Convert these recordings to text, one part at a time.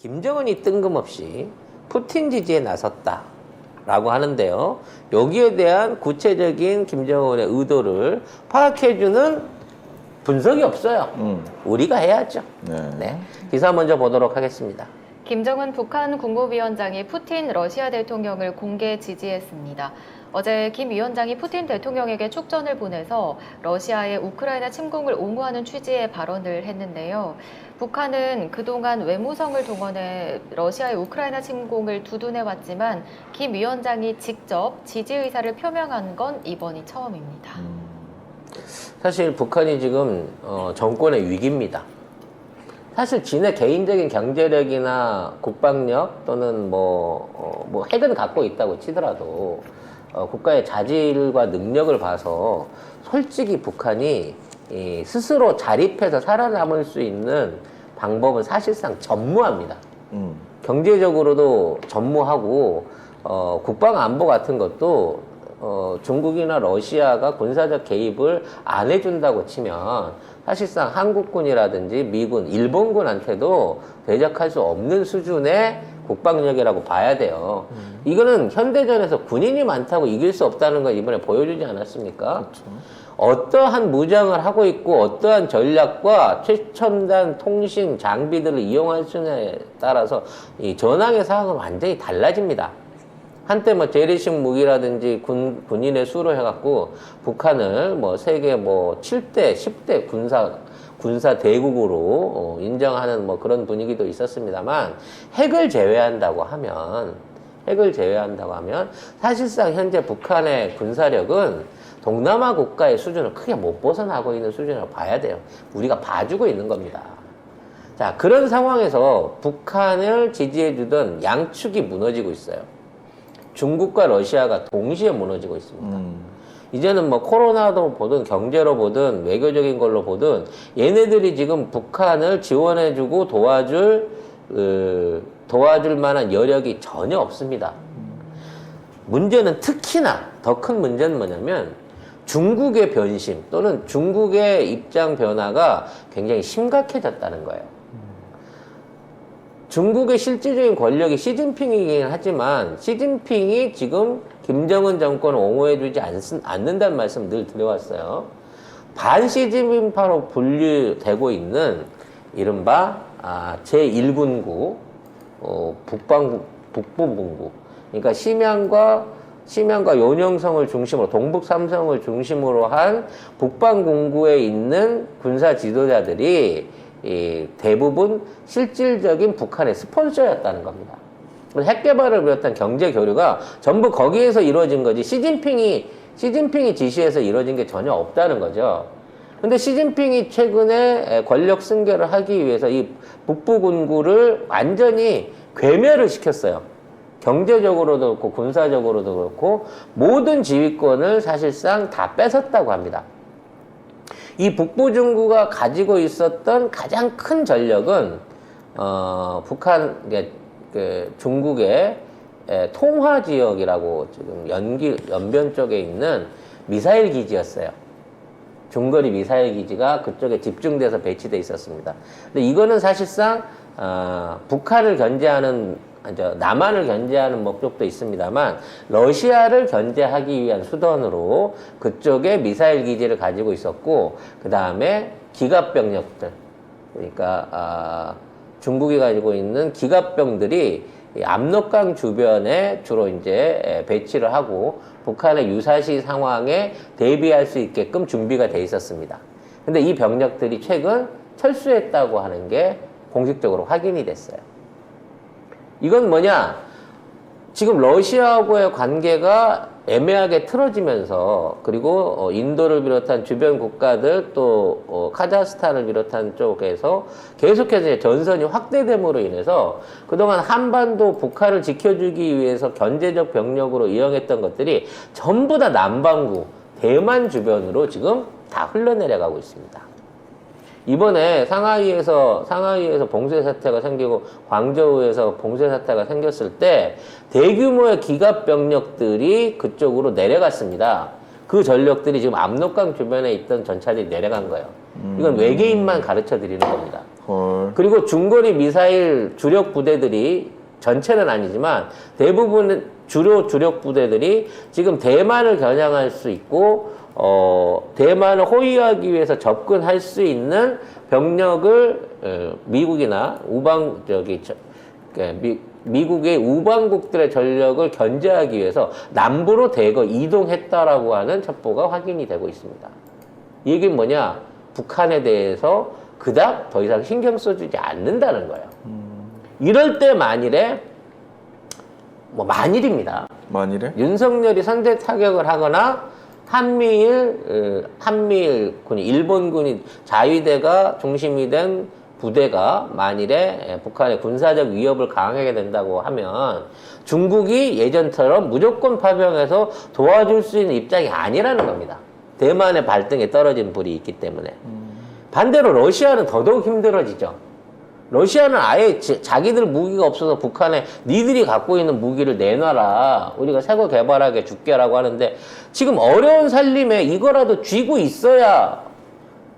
김정은이 뜬금없이 푸틴 지지에 나섰다라고 하는데요. 여기에 대한 구체적인 김정은의 의도를 파악해주는 분석이 없어요. 우리가 해야죠. 네. 기사 먼저 보도록 하겠습니다. 김정은 북한 국무위원장이 푸틴 러시아 대통령을 공개 지지했습니다. 어제 김 위원장이 푸틴 대통령에게 축전을 보내서 러시아의 우크라이나 침공을 옹호하는 취지의 발언을 했는데요. 북한은 그동안 외무성을 동원해 러시아의 우크라이나 침공을 두둔해왔지만 김 위원장이 직접 지지 의사를 표명한 건 이번이 처음입니다. 사실 북한이 지금 정권의 위기입니다. 사실 지네 개인적인 경제력이나 국방력 또는 뭐 핵은 갖고 있다고 치더라도 국가의 자질과 능력을 봐서 솔직히 북한이 스스로 자립해서 살아남을 수 있는 방법은 사실상 전무합니다. 경제적으로도 전무하고 국방 안보 같은 것도 중국이나 러시아가 군사적 개입을 안 해준다고 치면 사실상 한국군이라든지 미군, 일본군한테도 대적할 수 없는 수준의 국방력이라고 봐야 돼요. 이거는 현대전에서 군인이 많다고 이길 수 없다는 걸 이번에 보여주지 않았습니까? 그렇죠. 어떠한 무장을 하고 있고 어떠한 전략과 최첨단 통신 장비들을 이용할 수냐에 따라서 이 전황의 상황은 완전히 달라집니다. 한때 뭐 재래식 무기라든지 군인의 수로 해갖고 북한을 세계 7대, 10대 군사 대국으로 인정하는 그런 분위기도 있었습니다만 핵을 제외한다고 하면 사실상 현재 북한의 군사력은 동남아 국가의 수준을 크게 못 벗어나고 있는 수준이라고 봐야 돼요. 우리가 봐주고 있는 겁니다. 자, 그런 상황에서 북한을 지지해주던 양축이 무너지고 있어요. 중국과 러시아가 동시에 무너지고 있습니다. 이제는 코로나로 보든 경제로 보든 외교적인 걸로 보든 얘네들이 지금 북한을 지원해주고 도와줄 만한 여력이 전혀 없습니다. 문제는 특히나 더 큰 문제는 뭐냐면 중국의 변심 또는 중국의 입장 변화가 굉장히 심각해졌다는 거예요. 중국의 실질적인 권력이 시진핑이긴 하지만 시진핑이 지금 김정은 정권을 옹호해주지 않는다는 말씀 늘 드려왔어요. 반시진핑파로 분류되고 있는 이른바 제1군구 북부분구, 그러니까 심양과 요녕성을 중심으로 동북 삼성을 중심으로 한 북방군구에 있는 군사 지도자들이 대부분 실질적인 북한의 스폰서였다는 겁니다. 핵 개발을 비롯한 경제 교류가 전부 거기에서 이루어진 거지 시진핑이 지시해서 이루어진 게 전혀 없다는 거죠. 근데 시진핑이 최근에 권력 승계를 하기 위해서 이 북부군구를 완전히 괴멸을 시켰어요. 경제적으로도 그렇고 군사적으로도 그렇고 모든 지휘권을 사실상 다 뺏었다고 합니다. 이 북부중구가 가지고 있었던 가장 큰 전력은 중국의 통화 지역이라고 지금 연변 쪽에 있는 미사일 기지였어요. 중거리 미사일 기지가 그쪽에 집중돼서 배치돼 있었습니다. 근데 이거는 사실상 북한을 견제하는 남한을 견제하는 목적도 있습니다만 러시아를 견제하기 위한 수단으로 그쪽에 미사일 기지를 가지고 있었고 그 다음에 기갑병력들, 그러니까 중국이 가지고 있는 기갑병들이 압록강 주변에 주로 이제 배치를 하고 북한의 유사시 상황에 대비할 수 있게끔 준비가 돼 있었습니다. 근데 이 병력들이 최근 철수했다고 하는 게 공식적으로 확인이 됐어요. 이건 뭐냐? 지금 러시아하고의 관계가 애매하게 틀어지면서 그리고 인도를 비롯한 주변 국가들 또 카자흐스탄을 비롯한 쪽에서 계속해서 전선이 확대됨으로 인해서 그동안 한반도 북한을 지켜주기 위해서 견제적 병력으로 이용했던 것들이 전부 다 남반구 대만 주변으로 지금 다 흘러내려가고 있습니다. 이번에 상하이에서 봉쇄 사태가 생기고 광저우에서 봉쇄 사태가 생겼을 때 대규모의 기갑 병력들이 그쪽으로 내려갔습니다. 그 전력들이 지금 압록강 주변에 있던 전차들이 내려간 거예요. 이건 외계인만 가르쳐 드리는 겁니다. 헐. 그리고 중거리 미사일 주력 부대들이 전체는 아니지만 대부분 주력 부대들이 지금 대만을 겨냥할 수 있고 대만을 호위하기 위해서 접근할 수 있는 병력을 미국이나 미국의 우방국들의 전력을 견제하기 위해서 남부로 대거 이동했다라고 하는 첩보가 확인이 되고 있습니다. 이 얘기는 뭐냐? 북한에 대해서 그닥 더 이상 신경 써주지 않는다는 거예요. 이럴 때 만일에 만일입니다. 만일에? 윤석열이 선제 타격을 하거나 한미일군이 일본군이 자위대가 중심이 된 부대가 만일에 북한의 군사적 위협을 강하게 된다고 하면 중국이 예전처럼 무조건 파병해서 도와줄 수 있는 입장이 아니라는 겁니다. 대만의 발등에 떨어진 불이 있기 때문에. 반대로 러시아는 더더욱 힘들어지죠. 러시아는 아예 자기들 무기가 없어서 북한에 니들이 갖고 있는 무기를 내놔라. 우리가 새 거 개발하게 줄게라고 하는데 지금 어려운 살림에 이거라도 쥐고 있어야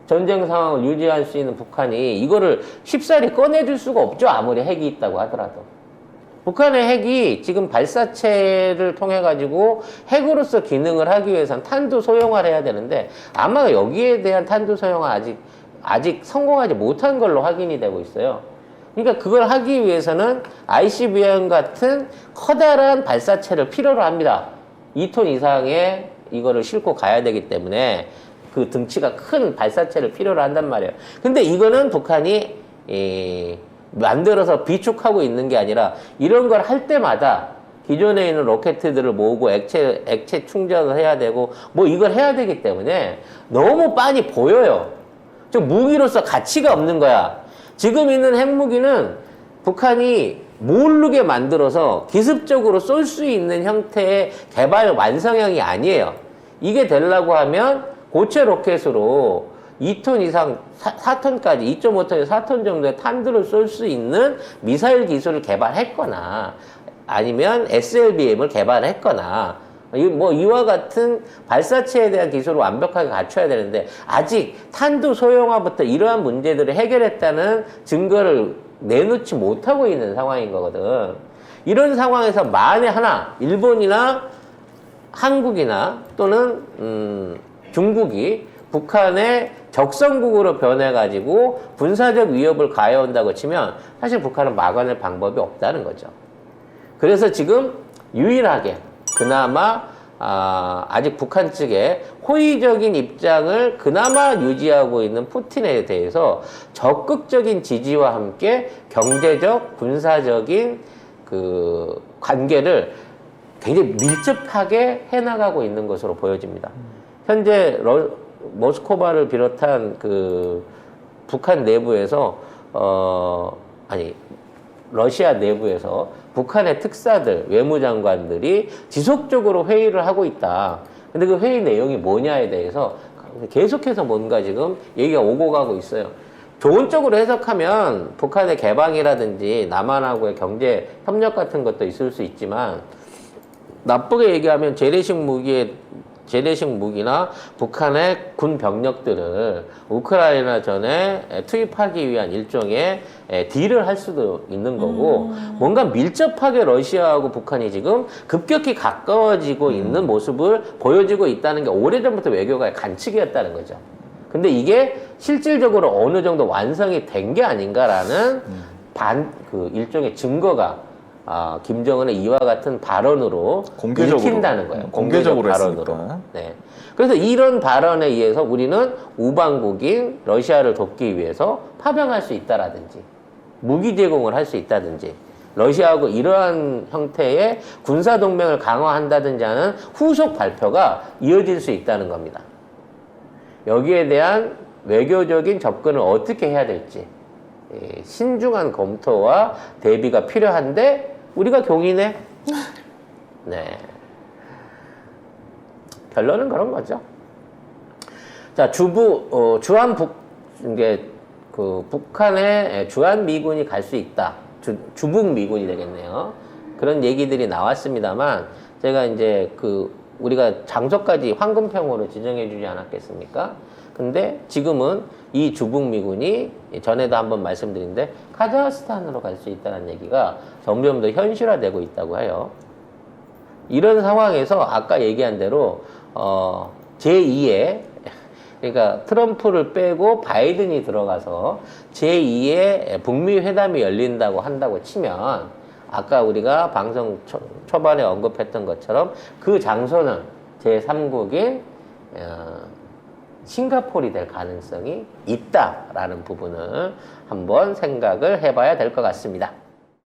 전쟁 상황을 유지할 수 있는 북한이 이거를 쉽사리 꺼내줄 수가 없죠. 아무리 핵이 있다고 하더라도. 북한의 핵이 지금 발사체를 통해 가지고 핵으로서 기능을 하기 위해서는 탄도 소형화를 해야 되는데 아마 여기에 대한 탄도 소형화 아직 성공하지 못한 걸로 확인이 되고 있어요. 그러니까 그걸 하기 위해서는 ICBM 같은 커다란 발사체를 필요로 합니다. 2톤 이상의 이거를 싣고 가야 되기 때문에 그 등치가 큰 발사체를 필요로 한단 말이에요. 근데 이거는 북한이 만들어서 비축하고 있는 게 아니라 이런 걸 할 때마다 기존에 있는 로켓들을 모으고 액체 충전을 해야 되고 이걸 해야 되기 때문에 너무 빤히 보여요. 좀 무기로서 가치가 없는 거야. 지금 있는 핵무기는 북한이 모르게 만들어서 기습적으로 쏠 수 있는 형태의 개발 완성형이 아니에요. 이게 되려고 하면 고체 로켓으로 2톤 이상 4톤까지 2.5톤에서 4톤 정도의 탄두를 쏠 수 있는 미사일 기술을 개발했거나 아니면 SLBM을 개발했거나 이와 같은 발사체에 대한 기술을 완벽하게 갖춰야 되는데 아직 탄두 소형화부터 이러한 문제들을 해결했다는 증거를 내놓지 못하고 있는 상황인 거거든. 이런 상황에서 만에 하나 일본이나 한국이나 또는 중국이 북한의 적성국으로 변해가지고 군사적 위협을 가해온다고 치면 사실 북한은 막아낼 방법이 없다는 거죠. 그래서 지금 유일하게 그나마 아직 북한 측에 호의적인 입장을 그나마 유지하고 있는 푸틴에 대해서 적극적인 지지와 함께 경제적, 군사적인 그 관계를 굉장히 밀접하게 해나가고 있는 것으로 보여집니다. 현재 모스크바를 비롯한 그 북한 내부에서 러시아 내부에서 북한의 특사들, 외무장관들이 지속적으로 회의를 하고 있다. 근데 그 회의 내용이 뭐냐에 대해서 계속해서 뭔가 지금 얘기가 오고 가고 있어요. 좋은 쪽으로 해석하면 북한의 개방이라든지 남한하고의 경제 협력 같은 것도 있을 수 있지만 나쁘게 얘기하면 재래식 무기나 북한의 군 병력들을 우크라이나 전에 투입하기 위한 일종의 딜을 할 수도 있는 거고 뭔가 밀접하게 러시아하고 북한이 지금 급격히 가까워지고 있는 모습을 보여주고 있다는 게 오래전부터 외교가의 관측이었다는 거죠. 근데 이게 실질적으로 어느 정도 완성이 된 게 아닌가라는 일종의 증거가 김정은의 이와 같은 발언으로 읽힌다는 거예요. 공개적으로 발언으로. 했으니까. 네. 그래서 이런 발언에 의해서 우리는 우방국인 러시아를 돕기 위해서 파병할 수 있다라든지 무기 제공을 할 수 있다든지 러시아하고 이러한 형태의 군사동맹을 강화한다든지 하는 후속 발표가 이어질 수 있다는 겁니다. 여기에 대한 외교적인 접근을 어떻게 해야 될지 신중한 검토와 대비가 필요한데 우리가 경이네. 네. 결론은 그런 거죠. 자, 북한에 주한 미군이 갈 수 있다. 주북 미군이 되겠네요. 그런 얘기들이 나왔습니다만 제가 이제 우리가 장소까지 황금평으로 지정해 주지 않았겠습니까? 근데 지금은 이 주북미군이 전에도 한번 말씀드린데 카자흐스탄으로 갈 수 있다는 얘기가 점점 더 현실화되고 있다고 해요. 이런 상황에서 아까 얘기한 대로 제2의 그러니까 트럼프를 빼고 바이든이 들어가서 제2의 북미 회담이 열린다고 한다고 치면 아까 우리가 방송 초반에 언급했던 것처럼 그 장소는 제3국인 싱가포르이 될 가능성이 있다라는 부분을 한번 생각을 해봐야 될 것 같습니다.